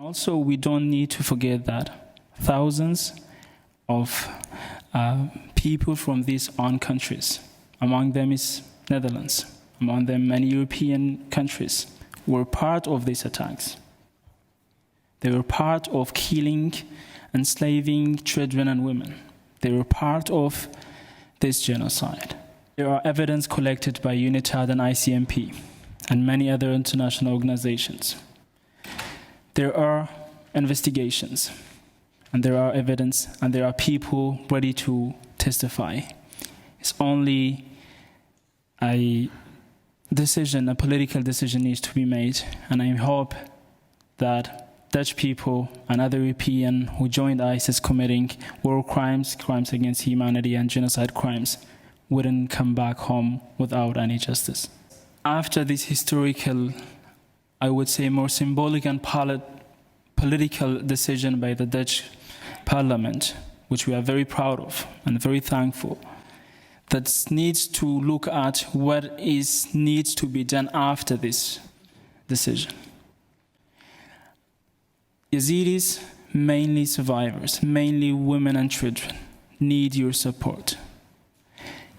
Also, we don't need to forget that thousands of people from these own countries, among them is Netherlands, among them many European countries, were part of these attacks. They were part of killing, enslaving children and women. They were part of this genocide. There are evidence collected by UNITAD and ICMP and many other international organizations. There are investigations, and there are evidence, and there are people ready to testify. It's only a decision, a political decision needs to be made, and I hope that Dutch people and other Europeans who joined ISIS committing war crimes, crimes against humanity and genocide crimes wouldn't come back home without any justice. After this historical, I would say more symbolic and political decision by the Dutch Parliament, which we are very proud of and very thankful, that needs to look at what needs to be done after this decision. Yazidis, mainly survivors, mainly women and children, need your support.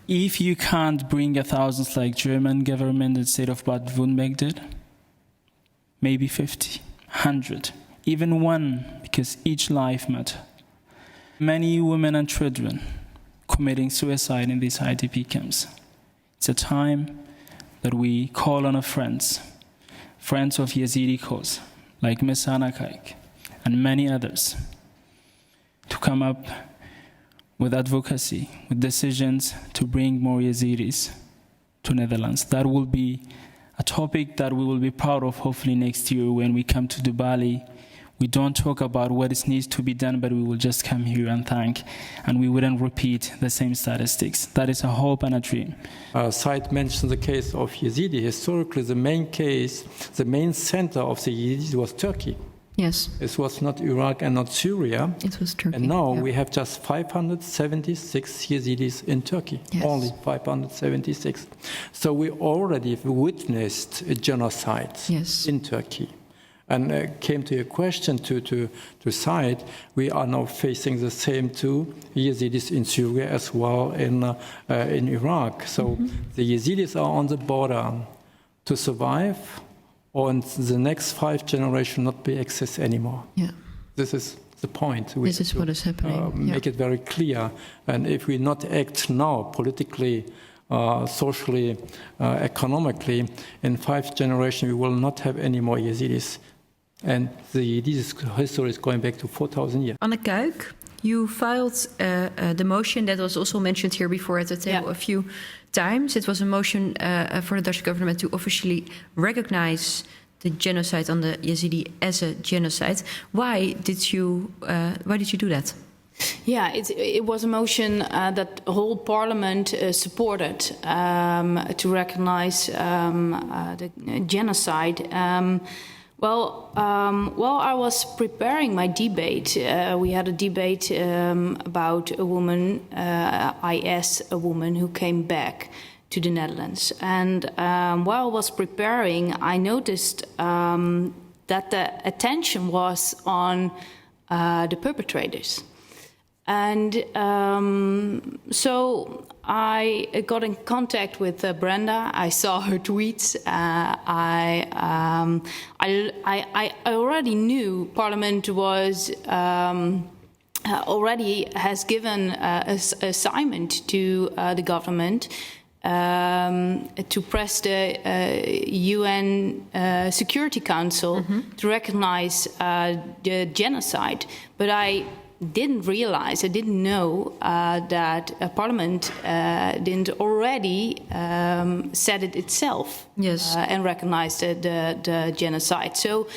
If you can't bring 1,000 like German government and state of Baden-Württemberg did, maybe 50, 100, even one, because each life matters. Many women and children committing suicide in these IDP camps. It's a time that we call on our friends of Yazidi cause, like Ms. Anna Kaik, and many others, to come up with advocacy, with decisions to bring more Yazidis to Netherlands. That will be a topic that we will be proud of hopefully next year when we come to DeBalie. We don't talk about what needs to be done, but we will just come here and thank, and we wouldn't repeat the same statistics. That is a hope and a dream. Saeed mentioned the case of Yazidi. Historically, the main center of the Yazidis was Turkey. Yes. It was not Iraq and not Syria. It was Turkey. And now we have just 576 Yazidis in Turkey. Yes. Only 576. So we already witnessed a genocide in Turkey. And came to your question to Saeed, we are now facing the same two Yazidis in Syria as well in Iraq. So the Yazidis are on the border to survive, or in the next 5 generations not be accessed anymore. Yeah. This is the point. This is what is happening. Make it very clear. And if we not act now politically, socially, economically, in 5 generations we will not have any more Yazidis. And this history is going back to 4,000 years. Anne Kuik, you filed the motion that was also mentioned here before at the table a few times. It was a motion for the Dutch government to officially recognize the genocide on the Yazidi as a genocide. Why did you do that? Yeah, it was a motion that the whole parliament supported to recognize the genocide. Well, while I was preparing my debate, we had a debate about a woman, IS, a woman who came back to the Netherlands. And while I was preparing, I noticed that the attention was on the perpetrators. And so I got in contact with Brenda. I saw her tweets. I already knew Parliament was already has given an assignment to the government to press the UN Security Council to recognize the genocide. But I didn't know that Parliament didn't already said it itself and recognized the genocide. So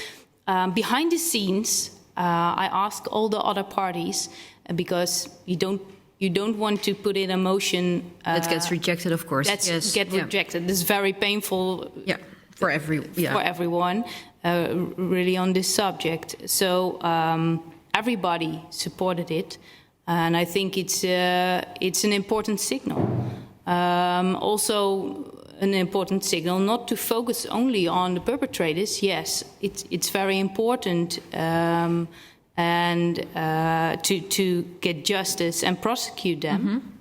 behind the scenes, I asked all the other parties, because you don't want to put in a motion that gets rejected, of course. Rejected. This is very painful. For everyone, really on this subject. So. Everybody supported it, and I think it's an important signal. Also, an important signal not to focus only on the perpetrators. Yes, it's very important and to get justice and prosecute them.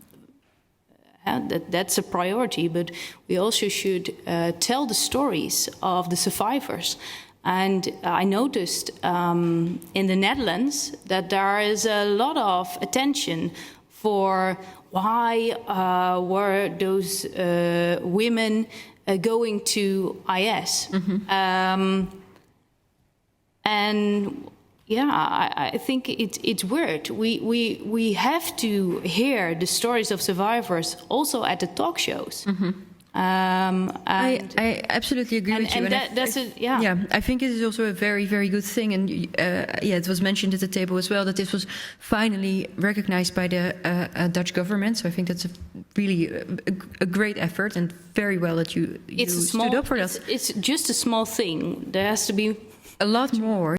That's a priority, but we also should tell the stories of the survivors. And I noticed in the Netherlands that there is a lot of attention for why were those women going to IS. And yeah, I think it's weird. We have to hear the stories of survivors also at the talk shows. I absolutely agree with you. I think it is also a very, very good thing. And it was mentioned at the table as well that this was finally recognized by the Dutch government. So I think that's really a great effort, and very well that you stood up for that. It's just a small thing. There has to be a lot more.